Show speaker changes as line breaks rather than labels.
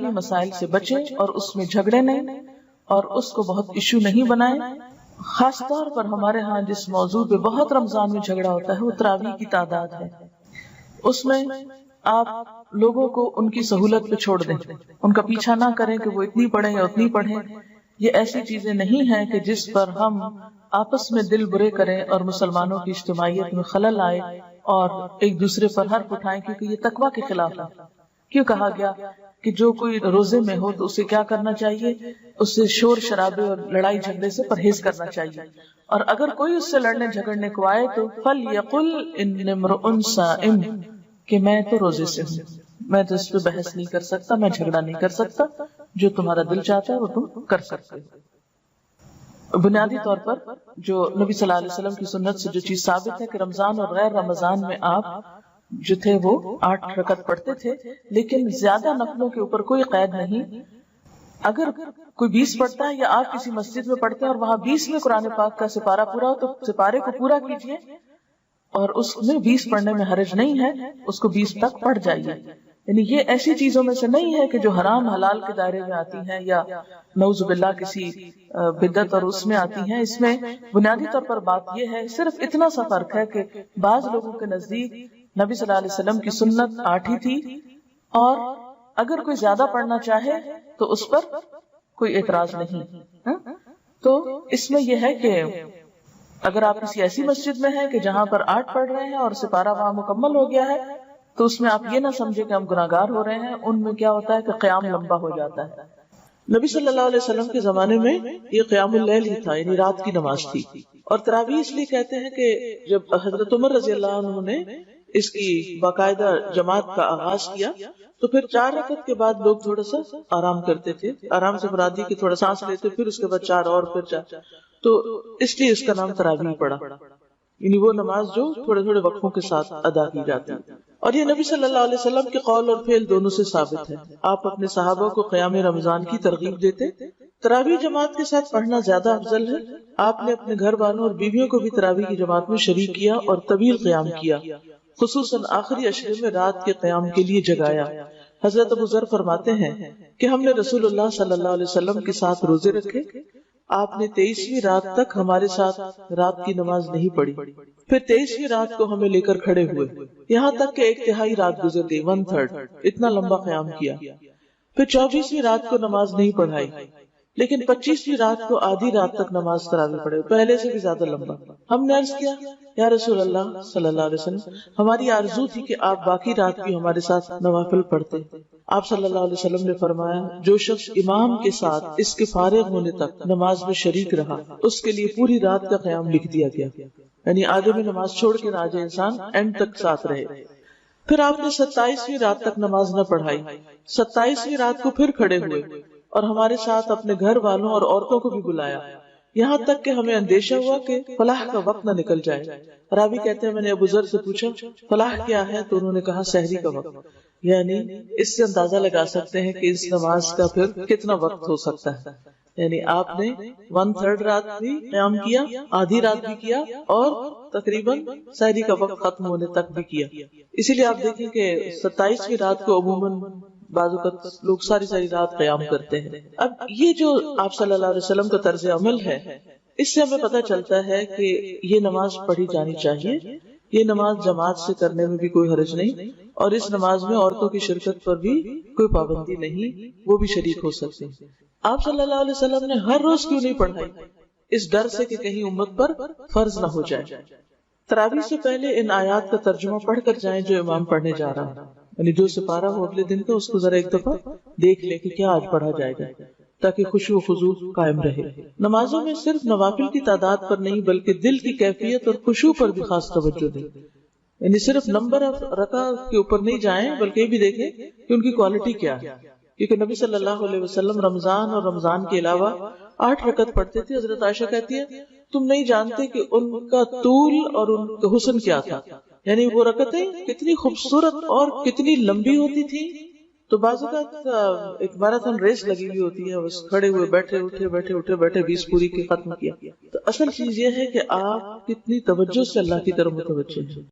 اخلاقی مسائل سے بچیں اور اس میں جھگڑے نہیں اور اس کو بہت ایشو نہیں بنائیں. خاص طور پر ہمارے ہاں جس موضوع پہ بہت رمضان میں جھگڑا ہوتا ہے وہ تراویح کی تعداد ہے. اس میں آپ لوگوں کو ان کی سہولت پہ چھوڑ دیں, ان کا پیچھا نہ کریں کہ وہ اتنی پڑھیں یا اتنی پڑھیں. یہ ایسی چیزیں نہیں ہیں کہ جس پر ہم آپس میں دل برے کریں اور مسلمانوں کی اجتماعیت میں خلل آئے اور ایک دوسرے پر حرف اٹھائیں, کیونکہ یہ تقویٰ کے خلاف ہے. کیوں کہا گیا کہ جو کوئی روزے میں ہو تو اسے کیا کرنا چاہیے, اسے شور شرابے اور لڑائی جھگڑے سے پرہیز کرنا چاہیے, اور اگر کوئی اس سے لڑنے جھگڑنے کو آئے تو فَلْيَقُلْ إِنِّ امْرُؤٌ صَائِمٌ, کہ میں تو روزے سے ہوں, میں تو اس پہ بحث نہیں کر سکتا, میں جھگڑا نہیں کر سکتا, جو تمہارا دل چاہتا ہے وہ تم کر سکتے ہو. بنیادی طور پر جو نبی صلی اللہ علیہ وسلم کی سنت سے جو چیز ثابت ہے کہ رمضان اور غیر رمضان میں آپ جو تھے وہ 8 رکعت پڑھتے تھے, لیکن زیادہ نفلوں کے اوپر کوئی قید نہیں. اگر کوئی 20 پڑھتا ہے یا آپ کسی مسجد میں پڑھتے ہیں اور وہاں 20 میں قرآن پاک کا سپارہ پورا ہو تو سپارے کو پورا کیجئے, اور اس میں 20 پڑھنے میں حرج نہیں ہے, اس کو 20 تک پڑھ جائیے. یعنی یہ ایسی چیزوں میں سے نہیں ہے کہ جو حرام حلال کے دائرے میں آتی ہیں یا نعوذ باللہ کسی بدعت اور اس میں آتی ہیں. اس میں بنیادی طور پر بات یہ ہے, صرف اتنا سا فرق ہے کہ بعض لوگوں کے نزدیک نبی صلی اللہ علیہ وسلم کی سنت 8 ہی تھی, اور اگر کوئی زیادہ پڑھنا چاہے تو اس پر کوئی اعتراض نہیں. تو اس میں یہ ہے کہ اگر آپ کسی ایسی مسجد میں ہیں کہ جہاں پر 8 پڑھ رہے ہیں اور سپارہ وہاں مکمل ہو گیا ہے تو اس میں آپ یہ نہ سمجھے کہ ہم گناہگار ہو رہے ہیں. ان میں کیا ہوتا ہے کہ قیام لمبا ہو جاتا ہے. نبی صلی اللہ علیہ وسلم کے زمانے میں یہ قیام اللیل ہی تھا, یعنی رات کی نماز تھی. اور تراویح اس لیے کہتے ہیں کہ جب حضرت عمر رضی اللہ عنہ نے اس کی باقاعدہ جماعت کا آغاز کیا تو پھر 4 رکعت کے بعد لوگ تھوڑا سا آرام کرتے تھے. آرام سے مراد یہ کہ تھوڑا سانس لیتے, پھر اس کے بعد 4 اور پھر 4, تو اس لیے اس کا نام تراویح پڑا, یعنی وہ نماز جو تھوڑے تھوڑے وقفوں کے ساتھ ادا کی جاتی ہے. اور یہ نبی صلی اللہ علیہ وسلم کے قول اور فعل دونوں سے ثابت ہے. آپ اپنے صحابہ کو قیام رمضان کی ترغیب دیتے. تراویح جماعت کے ساتھ پڑھنا زیادہ افضل ہے. آپ نے اپنے گھر والوں اور بیویوں کو بھی تراویح کی جماعت میں شریک کیا اور طویل قیام کیا, خصوصاً آخری عشرے میں رات کے قیام کے لیے جگایا. حضرت ابو ذر فرماتے ہیں کہ ہم نے رسول اللہ صلی اللہ علیہ وسلم کے ساتھ روزے رکھے. آپ نے 23ویں رات تک ہمارے ساتھ رات کی نماز نہیں پڑھی, پھر 23ویں رات کو ہمیں لے کر کھڑے ہوئے, یہاں تک کہ 1/3 رات گزر گئی, 1/3, اتنا لمبا قیام کیا. پھر 24ویں رات کو نماز نہیں پڑھائی, لیکن 25ویں رات کو آدھی رات تک نماز تراویح پڑھے, پہلے سے بھی زیادہ لمبا. ہم نے عرض کیا یا رسول اللہ صلی اللہ علیہ وسلم, ہماری آرزو تھی کہ آپ باقی رات بھی ہمارے ساتھ نوافل پڑھتے. آپ صلی اللہ علیہ وسلم نے فرمایا, جو شخص امام کے ساتھ اس کے فارغ ہونے تک نماز میں شریک رہا اس کے لیے پوری رات کا قیام لکھ دیا گیا. یعنی آگے میں نماز چھوڑ کے نہ آ جائے انسان, اینڈ تک ساتھ رہے. پھر آپ نے 27ویں رات تک نماز نہ پڑھائی. 27ویں رات کو پھر کھڑے ہوئے اور ہمارے ساتھ اپنے گھر والوں اور عورتوں کو بھی بلایا, یہاں تک کہ ہمیں اندیشہ ہوا کہ فلاح کا وقت نہ نکل جائے. راوی کہتے ہیں میں نے ابو ذر سے پوچھا فلاح کیا ہے, تو انہوں نے کہا سحری کا وقت. یعنی اس سے اندازہ لگا سکتے ہیں کہ اس نماز کا پھر کتنا وقت ہو سکتا ہے. یعنی آپ نے 1/3 رات بھی قیام کیا, آدھی رات بھی کیا, اور تقریباً سحری کا وقت ختم ہونے تک بھی کیا. اسی لیے آپ دیکھیں کہ 27ویں رات کو عموماً بعض اوقات لوگ ساری رات قیام کرتے ہیں. اب یہ جو آپ صلی اللہ علیہ وسلم کا طرز عمل ہے, اس سے ہمیں پتہ چلتا ہے کہ یہ نماز پڑھی جانی چاہیے. یہ نماز جماعت سے کرنے میں بھی کوئی حرج نہیں, اور اس نماز میں عورتوں کی شرکت پر بھی کوئی پابندی نہیں, وہ بھی شریک ہو سکتے ہیں. آپ صلی اللہ علیہ وسلم نے ہر روز کیوں نہیں پڑھائی, اس ڈر سے کہ کہیں امت پر فرض نہ ہو جائے. تراویح سے پہلے ان آیات کا ترجمہ پڑھ کر جائیں جو امام پڑھنے جا رہا ہے, یعنی جو سپارہ ہو اگلے دن کا اس کو ذرا ایک دفعہ دیکھ لے کہ کیا آج پڑھا جائے گا, تاکہ خشوع و خضوع قائم رہے. نمازوں میں صرف نوافل کی تعداد پر نہیں بلکہ دل کی کیفیت اور خشوع پر بھی خاص توجہ دیں. یعنی صرف نمبر آف رکعت کے اوپر نہیں جائیں بلکہ یہ بھی دیکھیں کہ ان کی کوالٹی کیا ہے, کیونکہ نبی صلی اللہ علیہ وسلم رمضان اور رمضان کے علاوہ 8 رکعت پڑھتے تھے. حضرت عائشہ کہتی ہے تم نہیں جانتے کہ ان کا طول اور ان کا حسن کیا تھا, یعنی وہ رکعتیں کتنی خوبصورت اور کتنی لمبی ہوتی تھی. تو بعض اوقات ایک میراتھن ریس لگی ہوئی ہوتی ہے, بس کھڑے ہوئے بیٹھے 20 پوری کے ختم کیا. تو اصل چیز یہ ہے کہ آپ کتنی توجہ سے اللہ کی طرف متوجہ ہیں.